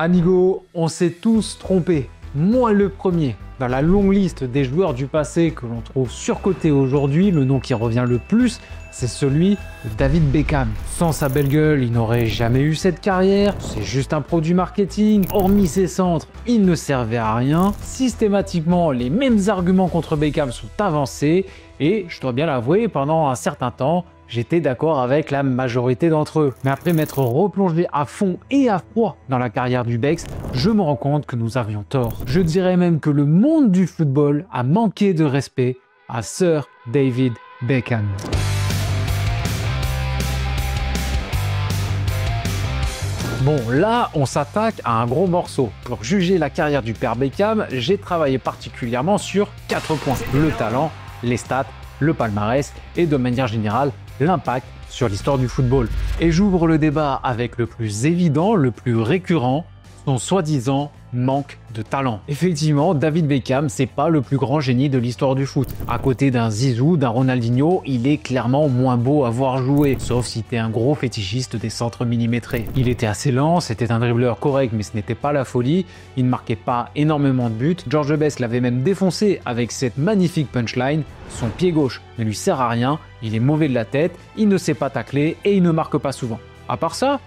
Amigo, on s'est tous trompés, moi le premier. Dans la longue liste des joueurs du passé que l'on trouve surcotés aujourd'hui, le nom qui revient le plus, c'est celui de David Beckham. Sans sa belle gueule, il n'aurait jamais eu cette carrière, c'est juste un produit marketing, hormis ses centres, il ne servait à rien. Systématiquement, les mêmes arguments contre Beckham sont avancés, et je dois bien l'avouer, pendant un certain temps, j'étais d'accord avec la majorité d'entre eux. Mais après m'être replongé à fond et à froid dans la carrière du Bex, je me rends compte que nous avions tort. Je dirais même que le monde du football a manqué de respect à Sir David Beckham. Bon, là, on s'attaque à un gros morceau. Pour juger la carrière du père Beckham, j'ai travaillé particulièrement sur 4 points. Le talent, les stats, le palmarès et de manière générale, l'impact sur l'histoire du football. Et j'ouvre le débat avec le plus évident, le plus récurrent, son soi-disant manque de talent. Effectivement, David Beckham, c'est pas le plus grand génie de l'histoire du foot. À côté d'un Zizou, d'un Ronaldinho, il est clairement moins beau à voir jouer, sauf si t'es un gros fétichiste des centres millimétrés. Il était assez lent, c'était un dribbleur correct, mais ce n'était pas la folie. Il ne marquait pas énormément de buts. George Best l'avait même défoncé avec cette magnifique punchline. Son pied gauche ne lui sert à rien, il est mauvais de la tête, il ne sait pas tacler et il ne marque pas souvent. À part ça,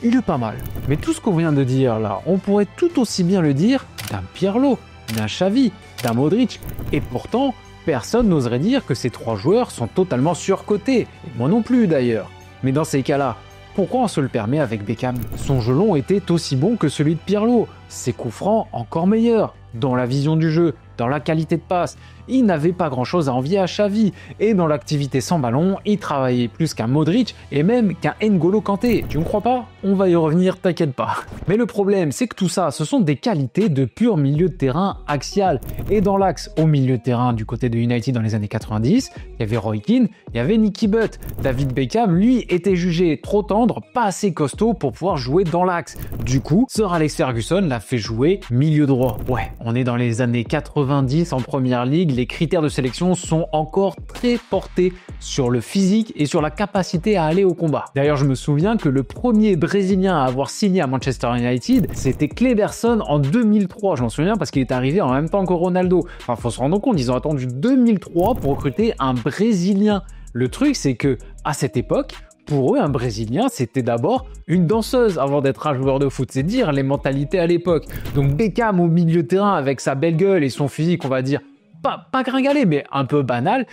il est pas mal. Mais tout ce qu'on vient de dire là, on pourrait tout aussi bien le dire d'un Pirlo, d'un Xavi, d'un Modric. Et pourtant, personne n'oserait dire que ces 3 joueurs sont totalement surcotés. Et moi non plus d'ailleurs. Mais dans ces cas-là, pourquoi on se le permet avec Beckham? Son jeu long était aussi bon que celui de Pirlo. Ses coups francs encore meilleurs. Dans la vision du jeu, dans la qualité de passe, il n'avait pas grand-chose à envier à Xavi. Et dans l'activité sans ballon, il travaillait plus qu'un Modric et même qu'un N'Golo Kanté. Tu me crois pas? On va y revenir, t'inquiète pas. Mais le problème, c'est que tout ça, ce sont des qualités de pur milieu de terrain axial. Et dans l'axe au milieu de terrain du côté de United dans les années 90, il y avait Roy Keane, il y avait Nicky Butt. David Beckham, lui, était jugé trop tendre, pas assez costaud pour pouvoir jouer dans l'axe. Du coup, Sir Alex Ferguson l'a fait jouer milieu droit. Ouais, on est dans les années 90 en première ligue, les critères de sélection sont encore très portés sur le physique et sur la capacité à aller au combat. D'ailleurs, je me souviens que le premier Brésilien à avoir signé à Manchester United, c'était Kleberson en 2003. Je m'en souviens parce qu'il est arrivé en même temps que Ronaldo. Enfin, faut se rendre compte, ils ont attendu 2003 pour recruter un Brésilien. Le truc, c'est que à cette époque, pour eux, un Brésilien, c'était d'abord une danseuse avant d'être un joueur de foot. C'est dire les mentalités à l'époque. Donc Beckham au milieu de terrain avec sa belle gueule et son physique, on va dire, pas gringalé, mais un peu banal,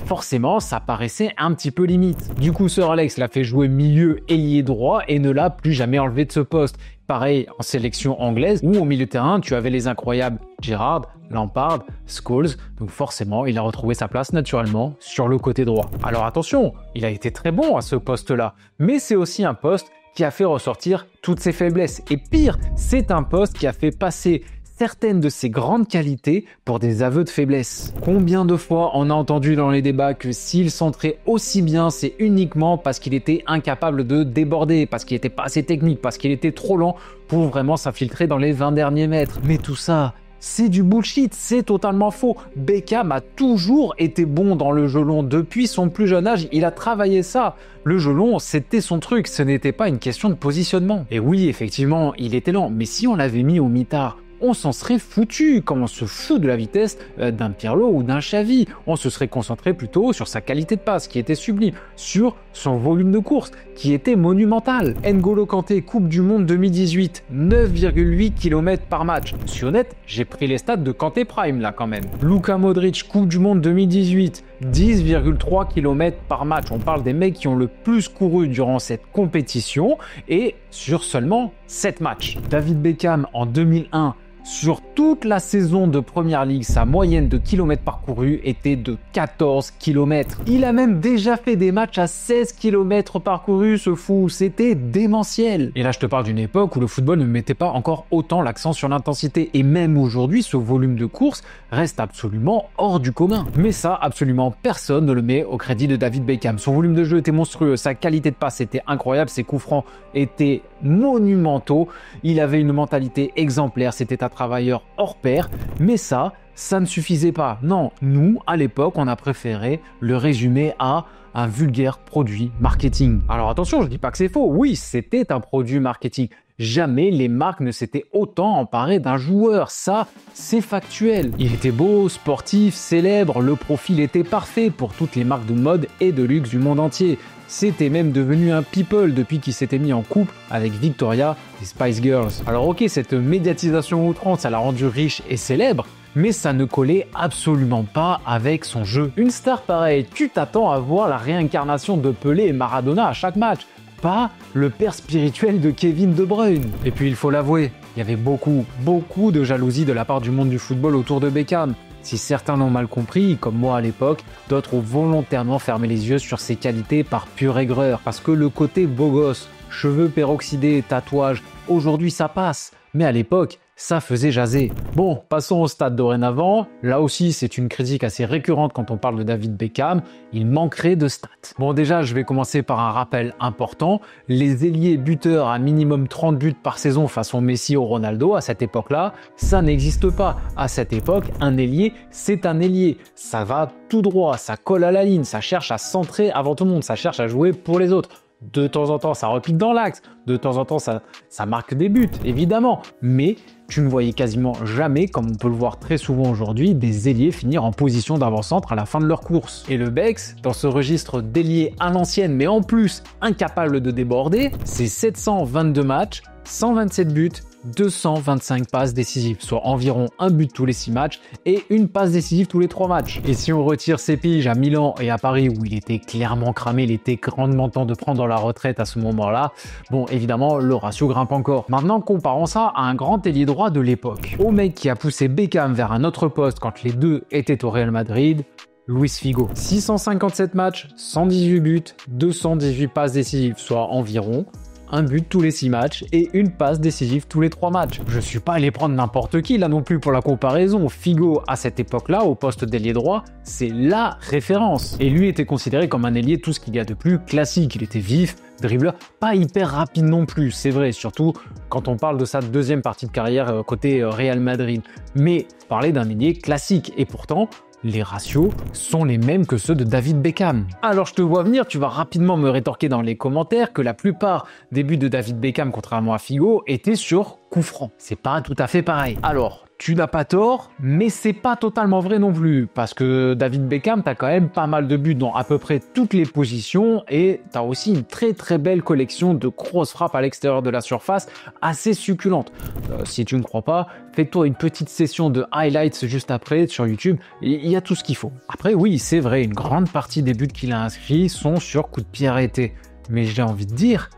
forcément, ça paraissait un petit peu limite. Du coup, Sir Alex l'a fait jouer milieu ailier droit et ne l'a plus jamais enlevé de ce poste. Pareil en sélection anglaise, où au milieu de terrain, tu avais les incroyables Gerrard, Lampard, Scholes, donc forcément, il a retrouvé sa place naturellement sur le côté droit. Alors attention, il a été très bon à ce poste-là, mais c'est aussi un poste qui a fait ressortir toutes ses faiblesses. Et pire, c'est un poste qui a fait passer certaines de ses grandes qualités pour des aveux de faiblesse. Combien de fois on a entendu dans les débats que s'il centrait aussi bien, c'est uniquement parce qu'il était incapable de déborder, parce qu'il n'était pas assez technique, parce qu'il était trop lent pour vraiment s'infiltrer dans les 20 derniers mètres. Mais tout ça, c'est du bullshit, c'est totalement faux. Beckham a toujours été bon dans le jeu long. Depuis son plus jeune âge, il a travaillé ça. Le jeu long, c'était son truc, ce n'était pas une question de positionnement. Et oui, effectivement, il était lent, mais si on l'avait mis au mitard, on s'en serait foutu, comme on se fout de la vitesse d'un Pirlo ou d'un Xavi. On se serait concentré plutôt sur sa qualité de passe, qui était sublime, sur son volume de course, qui était monumental. N'Golo Kanté, Coupe du Monde 2018, 9,8 km par match. Je suis honnête, j'ai pris les stats de Kanté Prime là quand même. Luka Modric, Coupe du Monde 2018, 10,3 km par match. On parle des mecs qui ont le plus couru durant cette compétition et sur seulement 7 matchs. David Beckham en 2001, sur toute la saison de Première Ligue, sa moyenne de kilomètres parcourus était de 14 km. Il a même déjà fait des matchs à 16 km parcourus, ce fou, c'était démentiel. Et là, je te parle d'une époque où le football ne mettait pas encore autant l'accent sur l'intensité. Et même aujourd'hui, ce volume de course reste absolument hors du commun. Mais ça, absolument personne ne le met au crédit de David Beckham. Son volume de jeu était monstrueux, sa qualité de passe était incroyable, ses coups francs étaient monumentaux. Il avait une mentalité exemplaire, c'était un travailleur hors pair, mais ça ne suffisait pas. Non, nous, à l'époque, on a préféré le résumer à un vulgaire produit marketing. Alors attention, je dis pas que c'est faux, oui, c'était un produit marketing, jamais les marques ne s'étaient autant emparées d'un joueur. Ça, c'est factuel. Il était beau, sportif, célèbre, le profil était parfait pour toutes les marques de mode et de luxe du monde entier. C'était même devenu un people depuis qu'il s'était mis en couple avec Victoria des Spice Girls. Alors ok, cette médiatisation outrance, ça l'a rendu riche et célèbre, mais ça ne collait absolument pas avec son jeu. Une star pareille, tu t'attends à voir la réincarnation de Pelé et Maradona à chaque match, pas le père spirituel de Kevin De Bruyne. Et puis il faut l'avouer, il y avait beaucoup de jalousie de la part du monde du football autour de Beckham. Si certains l'ont mal compris, comme moi à l'époque, d'autres ont volontairement fermé les yeux sur ses qualités par pure aigreur. Parce que le côté beau gosse, cheveux peroxydés, tatouages, aujourd'hui ça passe. Mais à l'époque, ça faisait jaser. Bon, passons au stade dorénavant. Là aussi, c'est une critique assez récurrente quand on parle de David Beckham. Il manquerait de stats. Bon, déjà, je vais commencer par un rappel important. Les ailiers buteurs à minimum 30 buts par saison façon Messi ou Ronaldo, à cette époque-là, ça n'existe pas. À cette époque, un ailier, c'est un ailier. Ça va tout droit, ça colle à la ligne, ça cherche à centrer avant tout le monde, ça cherche à jouer pour les autres. De temps en temps, ça repique dans l'axe. De temps en temps, ça marque des buts, évidemment. Mais tu ne voyais quasiment jamais, comme on peut le voir très souvent aujourd'hui, des ailiers finir en position d'avant-centre à la fin de leur course. Et le Bex, dans ce registre d'ailier à l'ancienne, mais en plus incapable de déborder, c'est 722 matchs, 127 buts, 225 passes décisives, soit environ un but tous les 6 matchs et une passe décisive tous les 3 matchs. Et si on retire ses piges à Milan et à Paris où il était clairement cramé, il était grandement temps de prendre la retraite à ce moment-là, bon évidemment le ratio grimpe encore. Maintenant comparons ça à un grand ailier droit de l'époque, au mec qui a poussé Beckham vers un autre poste quand les deux étaient au Real Madrid, Luis Figo. 657 matchs, 118 buts, 218 passes décisives, soit environ un but tous les 6 matchs et une passe décisive tous les 3 matchs. Je suis pas allé prendre n'importe qui là non plus pour la comparaison. Figo, à cette époque-là, au poste d'ailier droit, c'est la référence. Et lui était considéré comme un ailier tout ce qu'il y a de plus classique. Il était vif, dribbleur, pas hyper rapide non plus, c'est vrai, surtout quand on parle de sa deuxième partie de carrière côté Real Madrid. Mais parler d'un ailier classique et pourtant, les ratios sont les mêmes que ceux de David Beckham. Alors je te vois venir, tu vas rapidement me rétorquer dans les commentaires que la plupart des buts de David Beckham, contrairement à Figo, étaient sur coup franc. C'est pas tout à fait pareil. Alors, tu n'as pas tort, mais c'est pas totalement vrai non plus, parce que David Beckham, t'as quand même pas mal de buts dans à peu près toutes les positions, et t'as aussi une très belle collection de grosses frappes à l'extérieur de la surface, assez succulente. Si tu ne crois pas, fais-toi une petite session de highlights juste après sur YouTube, il y a tout ce qu'il faut. Après oui, c'est vrai, une grande partie des buts qu'il a inscrits sont sur coup de pied arrêté, mais j'ai envie de dire,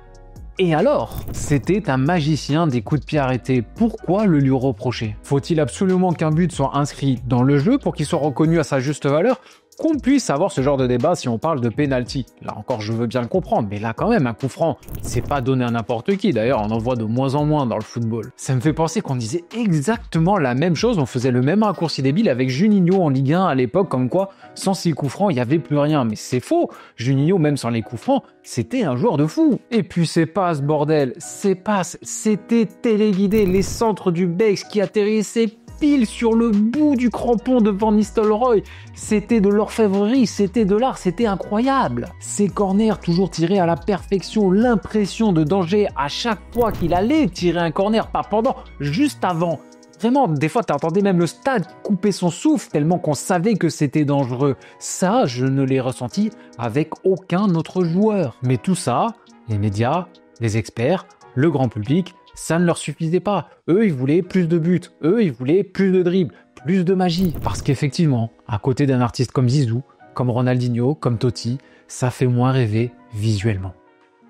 et alors? C'était un magicien des coups de pied arrêtés. Pourquoi le lui reprocher? Faut-il absolument qu'un but soit inscrit dans le jeu pour qu'il soit reconnu à sa juste valeur? Qu'on puisse avoir ce genre de débat si on parle de penalty. Là encore, je veux bien le comprendre, mais là quand même, un coup franc, c'est pas donné à n'importe qui. D'ailleurs, on en voit de moins en moins dans le football. Ça me fait penser qu'on disait exactement la même chose, on faisait le même raccourci débile avec Juninho en Ligue 1 à l'époque, comme quoi, sans ses coups francs, il n'y avait plus rien. Mais c'est faux. Juninho, même sans les coups francs, c'était un joueur de fou. Et puis ces passes, bordel, ces passes, c'était téléguidé, les centres du Bex qui atterrissaient pile sur le bout du crampon de Van Nistelrooy. C'était de l'orfèvrerie, c'était de l'art, c'était incroyable. Ces corners toujours tirés à la perfection, l'impression de danger à chaque fois qu'il allait tirer un corner, pas pendant, juste avant. Vraiment, des fois, t'entendais même le stade couper son souffle tellement qu'on savait que c'était dangereux. Ça, je ne l'ai ressenti avec aucun autre joueur. Mais tout ça, les médias, les experts, le grand public, ça ne leur suffisait pas. Eux, ils voulaient plus de buts. Eux, ils voulaient plus de dribbles, plus de magie. Parce qu'effectivement, à côté d'un artiste comme Zizou, comme Ronaldinho, comme Totti, ça fait moins rêver visuellement.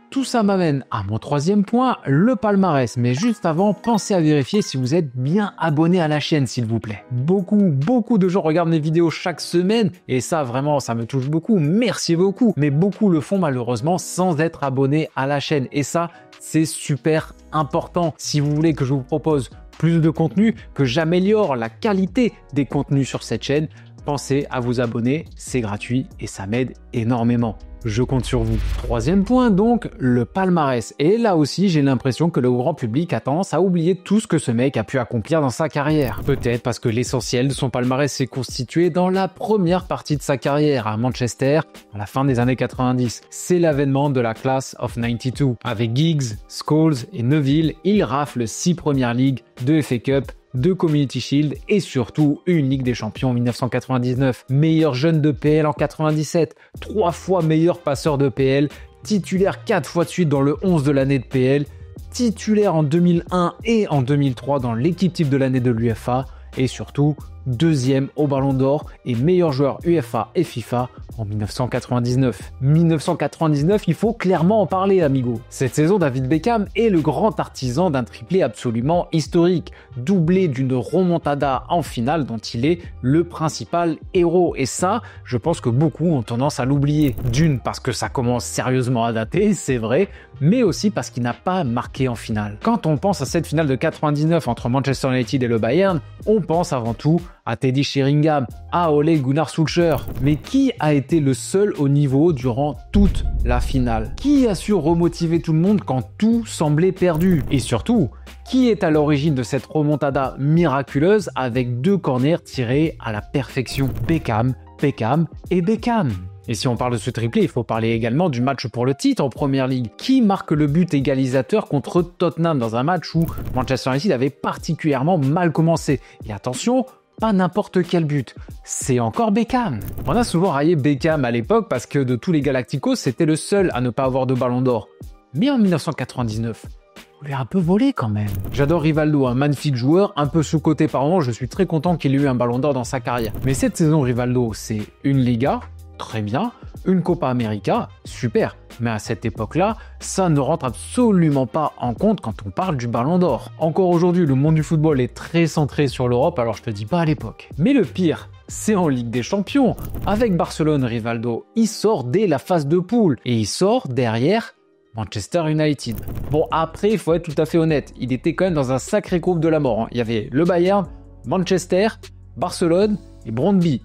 Tout ça m'amène à mon troisième point, le palmarès. Mais juste avant, pensez à vérifier si vous êtes bien abonné à la chaîne, s'il vous plaît. Beaucoup de gens regardent mes vidéos chaque semaine et ça, vraiment, ça me touche beaucoup. Merci beaucoup. Mais beaucoup le font malheureusement sans être abonnés à la chaîne. Et ça, c'est super important. Si vous voulez que je vous propose plus de contenu, que j'améliore la qualité des contenus sur cette chaîne, pensez à vous abonner, c'est gratuit et ça m'aide énormément. Je compte sur vous. Troisième point donc, le palmarès. Et là aussi, j'ai l'impression que le grand public a tendance à oublier tout ce que ce mec a pu accomplir dans sa carrière. Peut-être parce que l'essentiel de son palmarès s'est constitué dans la première partie de sa carrière à Manchester, à la fin des années 90. C'est l'avènement de la Class of 92. Avec Giggs, Scholes et Neville, il rafle 6 premières ligues, 2 FA Cup, 2 Community Shield et surtout une Ligue des Champions en 1999. Meilleur jeune de PL en 97, 3 fois meilleur passeur de PL, titulaire 4 fois de suite dans le 11 de l'année de PL, titulaire en 2001 et en 2003 dans l'équipe type de l'année de l'UEFA et surtout deuxième au Ballon d'Or et meilleur joueur UEFA et FIFA en 1999. 1999, il faut clairement en parler, amigo. Cette saison, David Beckham est le grand artisan d'un triplé absolument historique, doublé d'une remontada en finale dont il est le principal héros. Et ça, je pense que beaucoup ont tendance à l'oublier. D'une, parce que ça commence sérieusement à dater, c'est vrai, mais aussi parce qu'il n'a pas marqué en finale. Quand on pense à cette finale de 99 entre Manchester United et le Bayern, on pense avant tout à Teddy Sheringham, à Ole Gunnar Solskjaer. Mais qui a été le seul au niveau durant toute la finale? Qui a su remotiver tout le monde quand tout semblait perdu? Et surtout, qui est à l'origine de cette remontada miraculeuse avec 2 corners tirés à la perfection? Beckham, Beckham et Beckham. Et si on parle de ce triplé, il faut parler également du match pour le titre en Première Ligue. Qui marque le but égalisateur contre Tottenham dans un match où Manchester United avait particulièrement mal commencé? Et attention, pas n'importe quel but, c'est encore Beckham. On a souvent raillé Beckham à l'époque parce que de tous les Galacticos, c'était le seul à ne pas avoir de ballon d'or. Mais en 1999, on lui a un peu volé quand même. J'adore Rivaldo, un magnifique joueur, un peu sous-coté par moment, je suis très content qu'il ait eu un ballon d'or dans sa carrière. Mais cette saison, Rivaldo, c'est une Liga, très bien, une Copa América, super. Mais à cette époque-là, ça ne rentre absolument pas en compte quand on parle du Ballon d'Or. Encore aujourd'hui, le monde du football est très centré sur l'Europe, alors je te dis pas à l'époque. Mais le pire, c'est en Ligue des Champions. Avec Barcelone, Rivaldo, il sort dès la phase de poule et il sort derrière Manchester United. Bon, après, il faut être tout à fait honnête, il était quand même dans un sacré groupe de la mort. Il y avait le Bayern, Manchester, Barcelone et Brøndby.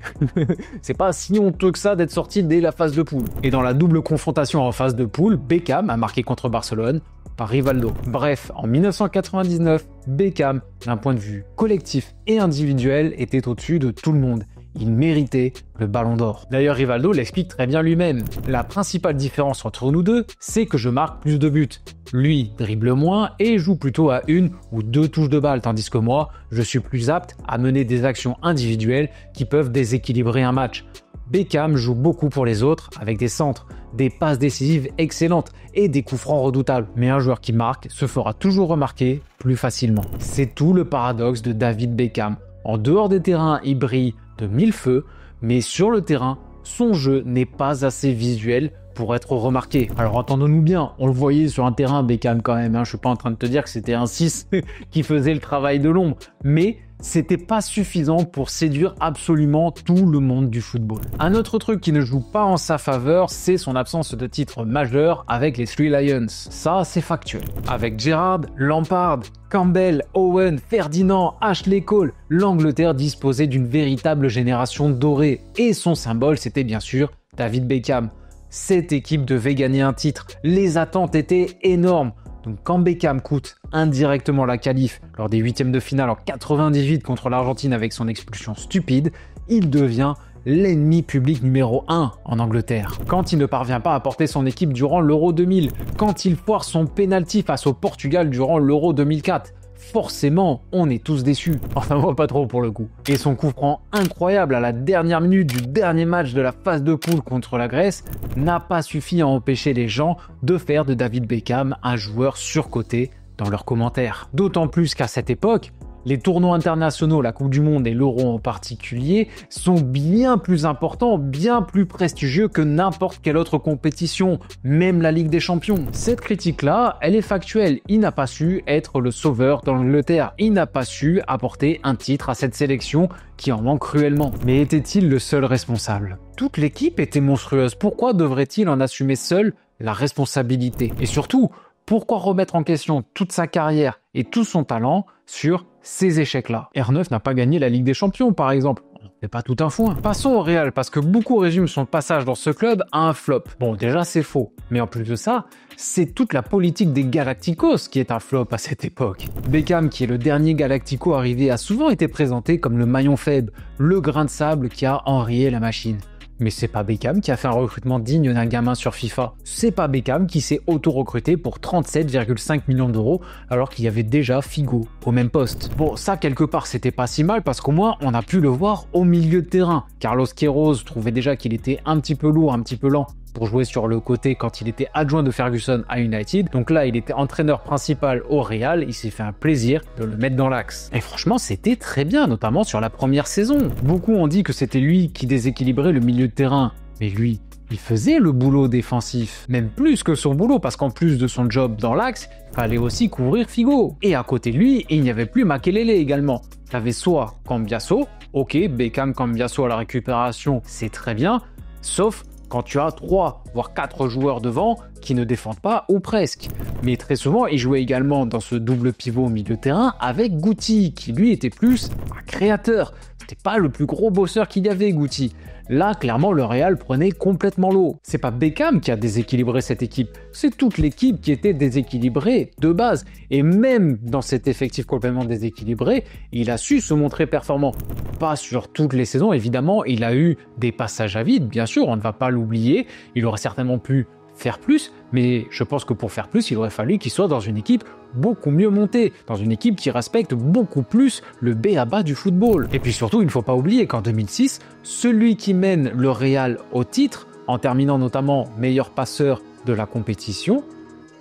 C'est pas si honteux que ça d'être sorti dès la phase de poule. Et dans la double confrontation en phase de poule, Beckham a marqué contre Barcelone par Rivaldo. Bref, en 1999, Beckham, d'un point de vue collectif et individuel, était au-dessus de tout le monde. Il méritait le Ballon d'Or. D'ailleurs, Rivaldo l'explique très bien lui-même. La principale différence entre nous deux, c'est que je marque plus de buts. Lui dribble moins et joue plutôt à 1 ou 2 touches de balle, tandis que moi, je suis plus apte à mener des actions individuelles qui peuvent déséquilibrer un match. Beckham joue beaucoup pour les autres avec des centres, des passes décisives excellentes et des coups francs redoutables. Mais un joueur qui marque se fera toujours remarquer plus facilement. C'est tout le paradoxe de David Beckham. En dehors des terrains, il brille de mille feux, mais sur le terrain, son jeu n'est pas assez visuel pour être remarqué. Alors entendons-nous bien, on le voyait sur un terrain Beckham quand même, je suis pas en train de te dire que c'était un 6 qui faisait le travail de l'ombre, mais c'était pas suffisant pour séduire absolument tout le monde du football. Un autre truc qui ne joue pas en sa faveur, c'est son absence de titre majeur avec les Three Lions. Ça, c'est factuel. Avec Gerrard, Lampard, Campbell, Owen, Ferdinand, Ashley Cole, l'Angleterre disposait d'une véritable génération dorée. Et son symbole, c'était bien sûr David Beckham. Cette équipe devait gagner un titre. Les attentes étaient énormes. Donc quand Beckham coûte indirectement la qualif lors des huitièmes de finale en 98 contre l'Argentine avec son expulsion stupide, il devient l'ennemi public numéro 1 en Angleterre. Quand il ne parvient pas à porter son équipe durant l'Euro 2000, quand il foire son penalty face au Portugal durant l'Euro 2004, forcément, on est tous déçus. Enfin, moi, pas trop pour le coup. Et son coup franc incroyable à la dernière minute du dernier match de la phase de poule contre la Grèce n'a pas suffi à empêcher les gens de faire de David Beckham un joueur surcoté dans leurs commentaires. D'autant plus qu'à cette époque, les tournois internationaux, la Coupe du Monde et l'Euro en particulier, sont bien plus importants, bien plus prestigieux que n'importe quelle autre compétition, même la Ligue des Champions. Cette critique-là, elle est factuelle. Il n'a pas su être le sauveur de l'Angleterre. Il n'a pas su apporter un titre à cette sélection qui en manque cruellement. Mais était-il le seul responsable? Toute l'équipe était monstrueuse. Pourquoi devrait-il en assumer seul la responsabilité? Et surtout, pourquoi remettre en question toute sa carrière et tout son talent sur ces échecs-là? R9 n'a pas gagné la Ligue des Champions, par exemple. c'est pas tout un foin. Passons au Real, parce que beaucoup résument son passage dans ce club à un flop. Bon, déjà c'est faux, mais en plus de ça, c'est toute la politique des Galacticos qui est un flop à cette époque. Beckham, qui est le dernier Galactico arrivé, a souvent été présenté comme le maillon faible, le grain de sable qui a enrayé la machine. Mais c'est pas Beckham qui a fait un recrutement digne d'un gamin sur FIFA. C'est pas Beckham qui s'est auto-recruté pour 37,5 millions d'euros alors qu'il y avait déjà Figo au même poste. Bon, ça quelque part c'était pas si mal parce qu'au moins on a pu le voir au milieu de terrain. Carlos Queiroz trouvait déjà qu'il était un petit peu lourd, un petit peu lent pour jouer sur le côté quand il était adjoint de Ferguson à United. Donc là, il était entraîneur principal au Real, il s'est fait un plaisir de le mettre dans l'axe. Et franchement, c'était très bien, notamment sur la première saison. Beaucoup ont dit que c'était lui qui déséquilibrait le milieu de terrain. Mais lui, il faisait le boulot défensif, même plus que son boulot, parce qu'en plus de son job dans l'axe, il fallait aussi couvrir Figo. Et à côté de lui, il n'y avait plus Makelele également. Tu avais soit Cambiasso, ok, Beckham Cambiasso à la récupération, c'est très bien, sauf quand tu as 3 voire 4 joueurs devant qui ne défendent pas ou presque. Mais très souvent, il jouait également dans ce double pivot au milieu de terrain avec Guti, qui lui était plus un créateur. C'était pas le plus gros bosseur qu'il y avait, Guti. Là, clairement, le Real prenait complètement l'eau. C'est pas Beckham qui a déséquilibré cette équipe, c'est toute l'équipe qui était déséquilibrée de base. Et même dans cet effectif complètement déséquilibré, il a su se montrer performant. Pas sur toutes les saisons, évidemment, il a eu des passages à vide, bien sûr, on ne va pas l'oublier. Il aurait certainement pu faire plus, mais je pense que pour faire plus, il aurait fallu qu'il soit dans une équipe beaucoup mieux montée, dans une équipe qui respecte beaucoup plus le b.a.-ba du football. Et puis surtout, il ne faut pas oublier qu'en 2006, celui qui mène le Real au titre, en terminant notamment meilleur passeur de la compétition,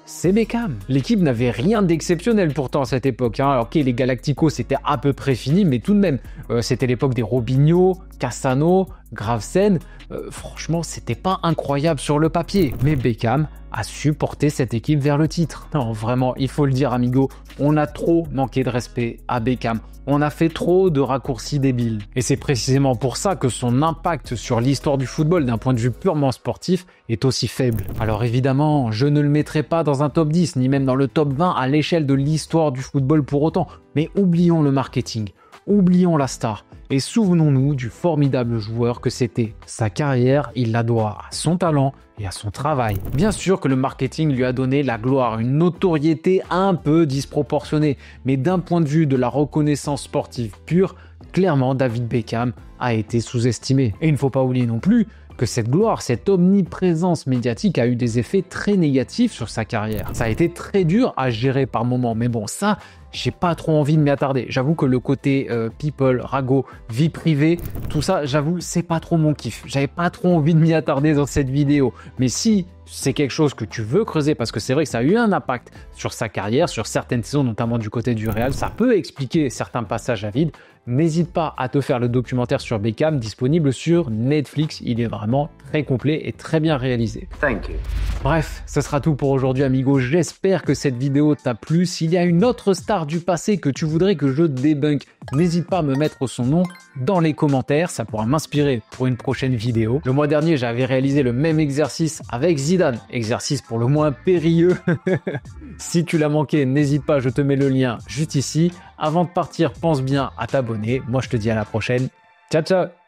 c'est Beckham. L'équipe n'avait rien d'exceptionnel pourtant à cette époque. Alors ok, les Galacticos c'était à peu près fini, mais tout de même, c'était l'époque des Robinho, Cassano, Gravesen. Franchement, c'était pas incroyable sur le papier. Mais Beckham a su porter cette équipe vers le titre. Non, vraiment, il faut le dire, amigo, on a trop manqué de respect à Beckham. On a fait trop de raccourcis débiles. Et c'est précisément pour ça que son impact sur l'histoire du football d'un point de vue purement sportif est aussi faible. Alors évidemment, je ne le mettrai pas dans un top 10, ni même dans le top 20 à l'échelle de l'histoire du football pour autant. Mais oublions le marketing, oublions la star. Et souvenons-nous du formidable joueur que c'était. Sa carrière, il la doit à son talent et à son travail. Bien sûr que le marketing lui a donné la gloire, une notoriété un peu disproportionnée, mais d'un point de vue de la reconnaissance sportive pure, clairement David Beckham a été sous-estimé. Et il ne faut pas oublier non plus que cette gloire, cette omniprésence médiatique a eu des effets très négatifs sur sa carrière. Ça a été très dur à gérer par moments, mais bon, ça, j'ai pas trop envie de m'y attarder. J'avoue que le côté people, ragot, vie privée, tout ça, j'avoue, c'est pas trop mon kiff. J'avais pas trop envie de m'y attarder dans cette vidéo. Mais si c'est quelque chose que tu veux creuser, parce que c'est vrai que ça a eu un impact sur sa carrière, sur certaines saisons, notamment du côté du Real, ça peut expliquer certains passages à vide. N'hésite pas à te faire le documentaire sur Beckham, disponible sur Netflix. Il est vraiment très complet et très bien réalisé. Thank you. Bref, ce sera tout pour aujourd'hui, amigo. J'espère que cette vidéo t'a plu. S'il y a une autre star du passé que tu voudrais que je débunk, n'hésite pas à me mettre son nom dans les commentaires. Ça pourra m'inspirer pour une prochaine vidéo. Le mois dernier, j'avais réalisé le même exercice avec Zidane. Exercice pour le moins périlleux. Si tu l'as manqué, n'hésite pas, je te mets le lien juste ici. Avant de partir, pense bien à t'abonner. Moi, je te dis à la prochaine. Ciao, ciao!